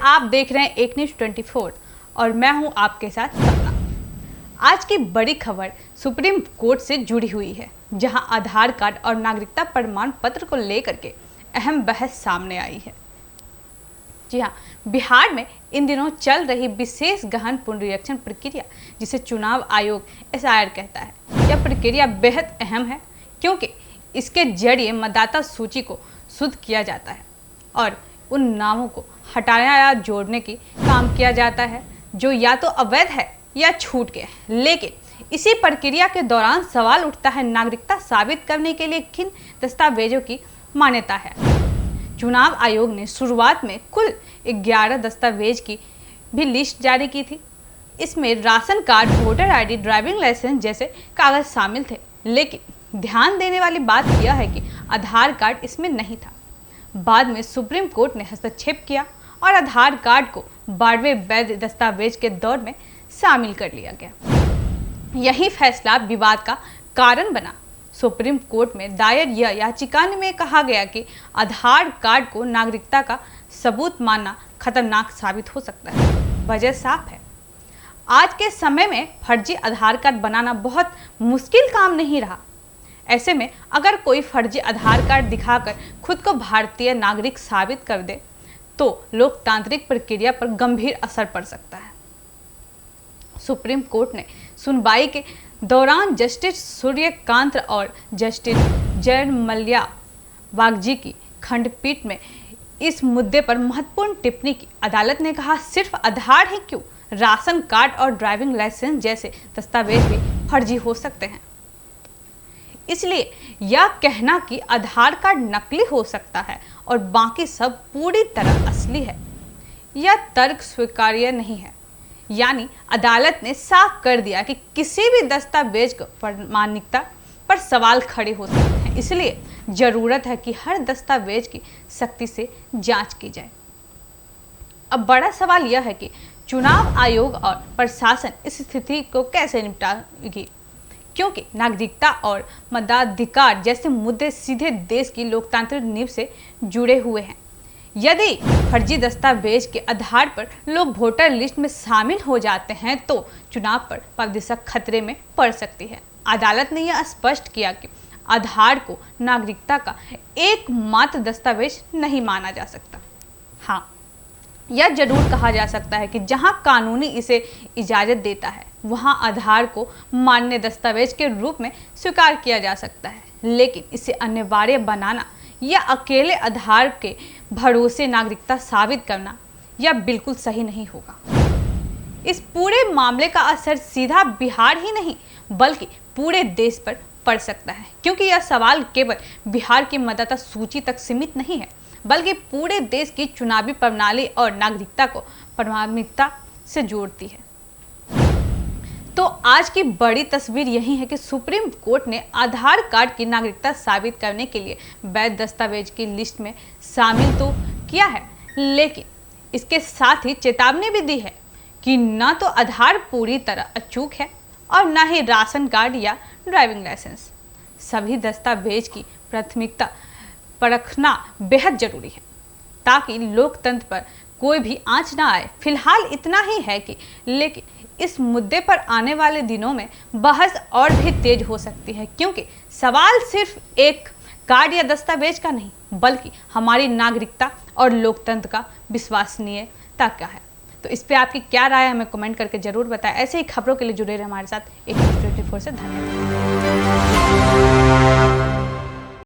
आप देख रहे हैं एक न्यूज़ 24 और मैं हूं आपके साथ सपना। आज की बड़ी खबर सुप्रीम कोर्ट से जुड़ी हुई है, जहां आधार कार्ड और नागरिकता प्रमाण पत्र को लेकर के अहम बहस सामने आई है। जी हाँ, बिहार में इन दिनों चल रही विशेष गहन पुनरीक्षण प्रक्रिया, जिसे चुनाव आयोग SIR कहता है, यह प्रक्रिया बेहद अहम है क्योंकि इसके जरिए मतदाता सूची को शुद्ध किया जाता है और उन नामों को हटाया या जोड़ने की काम किया जाता है जो या तो अवैध है या छूट गए। लेकिन इसी प्रक्रिया के दौरान सवाल उठता है, नागरिकता साबित करने के लिए किन दस्तावेजों की मान्यता है। चुनाव आयोग ने शुरुआत में कुल 11 दस्तावेज की भी लिस्ट जारी की थी। इसमें ration card, voter ID, driving licence जैसे कागज शामिल थे। लेकिन ध्यान देने वाली बात यह है कि आधार कार्ड इसमें नहीं था। बाद में सुप्रीम कोर्ट ने हस्तक्षेप किया और आधार कार्ड को 12वें वैध दस्तावेज के दौर में शामिल कर लिया गया। यही फैसला विवाद का कारण बना। सुप्रीम कोर्ट में दायर यह याचिका में कहा गया कि आधार कार्ड को नागरिकता का सबूत मानना खतरनाक साबित हो सकता है। वजह साफ है, आज के समय में फर्जी आधार कार्ड बनाना बहुत मुश्किल काम नहीं रहा। ऐसे में अगर कोई फर्जी आधार कार्ड दिखाकर खुद को भारतीय नागरिक साबित कर दे तो लोकतांत्रिक प्रक्रिया पर गंभीर असर पड़ सकता है। सुप्रीम कोर्ट ने सुनवाई के दौरान जस्टिस सूर्यकांत और जस्टिस जय मल्ल्या वागजी की खंडपीठ में इस मुद्दे पर महत्वपूर्ण टिप्पणी की। अदालत ने कहा, सिर्फ आधार ही क्यों, राशन कार्ड और ड्राइविंग लाइसेंस जैसे दस्तावेज भी फर्जी हो सकते हैं। इसलिए यह कहना कि आधार कार्ड नकली हो सकता है और बाकी सब पूरी तरह असली है, यह तर्क स्वीकार्य नहीं है। यानी अदालत ने साफ कर दिया कि किसी भी दस्तावेज को प्रामाणिकता पर सवाल खड़े हो सकते हैं। इसलिए जरूरत है कि हर दस्तावेज की सख्ती से जांच की जाए। अब बड़ा सवाल यह है कि चुनाव आयोग और प्रशासन इस स्थिति को कैसे निपटाएगी, क्योंकि नागरिकता और मताधिकार जैसे मुद्दे सीधे देश की लोकतांत्रिक नींव से जुड़े हुए हैं। यदि फर्जी दस्तावेज के आधार पर लोग वोटर लिस्ट में शामिल हो जाते हैं तो चुनाव पर पारदर्शिता खतरे में पड़ सकती है। अदालत ने यह स्पष्ट किया कि आधार को नागरिकता का एकमात्र दस्तावेज नहीं माना जा सकता। हाँ, यह जरूर कहा जा सकता है कि जहां कानूनी इसे इजाज़त देता है वहां आधार को मान्य दस्तावेज के रूप में स्वीकार किया जा सकता है। लेकिन इसे अनिवार्य बनाना या अकेले आधार के भरोसे नागरिकता साबित करना यह बिल्कुल सही नहीं होगा। इस पूरे मामले का असर सीधा बिहार ही नहीं बल्कि पूरे देश पर पड़ सकता है, क्योंकि यह सवाल केवल बिहार की मतदाता सूची तक सीमित नहीं है बल्कि पूरे देश की चुनावी प्रणाली और नागरिकता को प्राथमिकता से जोड़ती है। तो आज की बड़ी तस्वीर यही है कि सुप्रीम कोर्ट ने आधार कार्ड की नागरिकता साबित करने के लिए वैध दस्तावेज की लिस्ट में शामिल तो किया है, लेकिन इसके साथ ही चेतावनी भी दी है कि न तो आधार पूरी तरह अचूक है और न ही राशन कार्ड या ड्राइविंग लाइसेंस। सभी दस्तावेज की प्राथमिकता परखना बेहद जरूरी है ताकि लोकतंत्र पर कोई भी आंच ना आए। फिलहाल इतना ही है कि लेकिन इस मुद्दे पर आने वाले दिनों में बहस और भी तेज हो सकती है, क्योंकि सवाल सिर्फ एक कार्ड या दस्तावेज का नहीं बल्कि हमारी नागरिकता और लोकतंत्र का विश्वसनीयता का है। तो इस पे आपकी क्या राय है, हमें कमेंट करके जरूर बताएं। ऐसे ही खबरों के लिए जुड़े रहे हमारे साथ एक न्यूज़ 24 से। धन्यवाद।